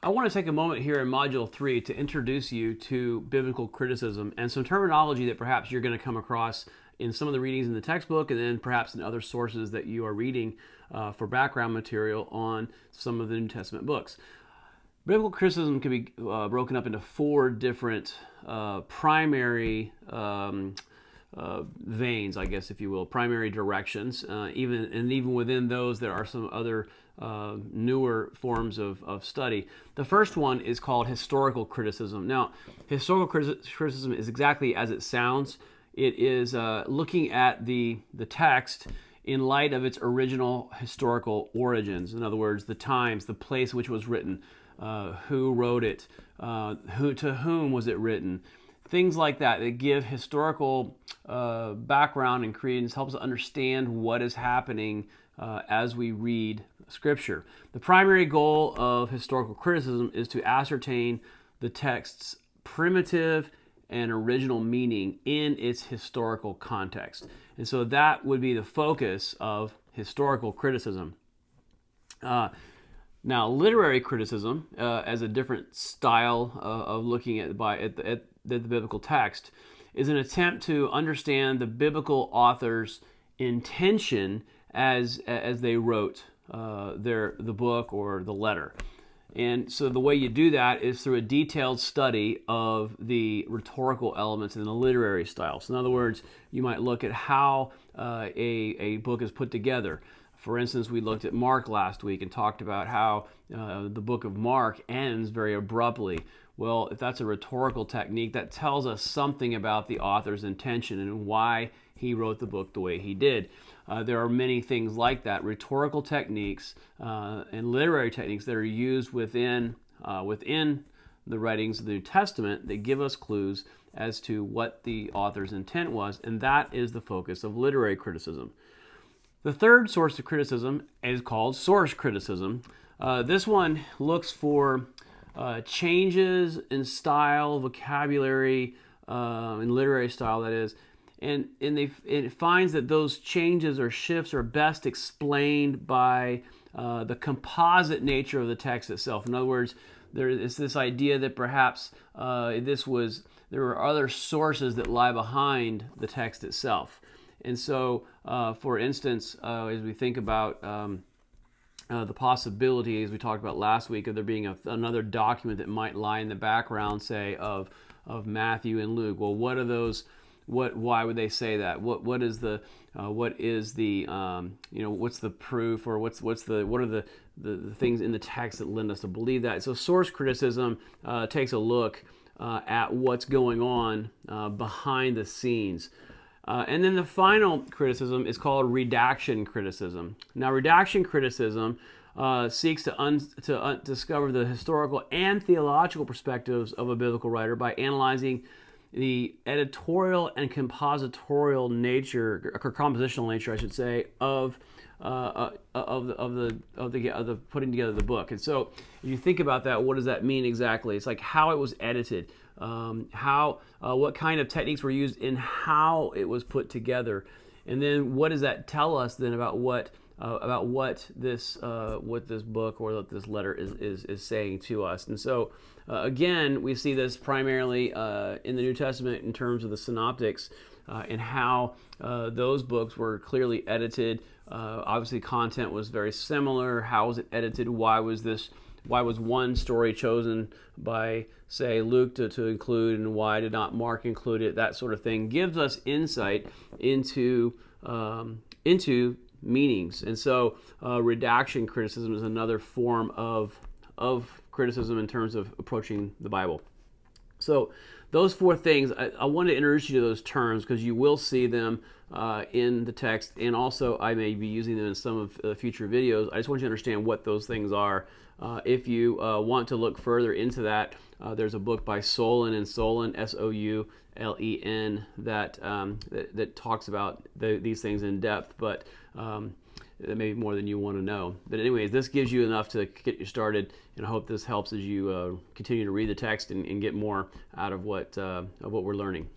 I want to take a moment here in Module 3 to introduce you to biblical criticism and some terminology that perhaps you're going to come across in some of the readings in the textbook and then perhaps in other sources that you are reading for background material on some of the New Testament books. Biblical criticism can be broken up into four different primary veins, I guess, if you will, primary directions. Even within those, there are some other newer forms of study. The first one is called historical criticism. Now, historical criticism is exactly as it sounds. It is looking at the text in light of its original historical origins. In other words, the times, the place which was written, who wrote it, to whom was it written. Things like that give historical background and credence, helps us understand what is happening as we read Scripture. The primary goal of historical criticism is to ascertain the text's primitive and original meaning in its historical context. And so that would be the focus of historical criticism. Now, literary criticism, as a different style of looking at the biblical text, is an attempt to understand the biblical author's intention as they wrote the book or the letter. And so the way you do that is through a detailed study of the rhetorical elements in the literary style. So in other words, you might look at how a book is put together. For instance, we looked at Mark last week and talked about how the book of Mark ends very abruptly. Well, if that's a rhetorical technique, that tells us something about the author's intention and why he wrote the book the way he did. There are many things like that, rhetorical techniques and literary techniques that are used within the writings of the New Testament that give us clues as to what the author's intent was, and that is the focus of literary criticism. The third source of criticism is called source criticism. This one looks for changes in style, vocabulary, in literary style, that is, and it finds that those changes or shifts are best explained by the composite nature of the text itself. In other words, there is this idea that perhaps there are other sources that lie behind the text itself. And so, for instance, as we think about the possibility, as we talked about last week, of there being another document that might lie in the background, say, of Matthew and Luke. Well, what are those? Why would they say that? What is the what's the proof, or what are the things in the text that lend us to believe that? So, source criticism takes a look at what's going on behind the scenes. And then the final criticism is called redaction criticism. Now, redaction criticism seeks to discover the historical and theological perspectives of a biblical writer by analyzing the editorial and compositorial nature, or compositional nature, I should say, of the putting together the book. And so, if you think about that, what does that mean exactly? It's like how it was edited, what kind of techniques were used in how it was put together, and then what does that tell us then about what this book or what this letter is saying to us? And so, again, we see this primarily in the New Testament in terms of the synoptics and how those books were clearly edited. Obviously, content was very similar. How was it edited? Why was one story chosen by, say, Luke to include, and why did not Mark include it? That sort of thing gives us insight into meanings. And so redaction criticism is another form of criticism in terms of approaching the Bible. So those four things, I want to introduce you to those terms because you will see them in the text, and also I may be using them in some of the future videos. I just want you to understand what those things are. If you want to look further into that, there's a book by Solen and Solen, S-O-U-L-E-N, that talks about these things in depth, but maybe more than you want to know. But anyways, this gives you enough to get you started, and I hope this helps as you continue to read the text and get more out of what we're learning.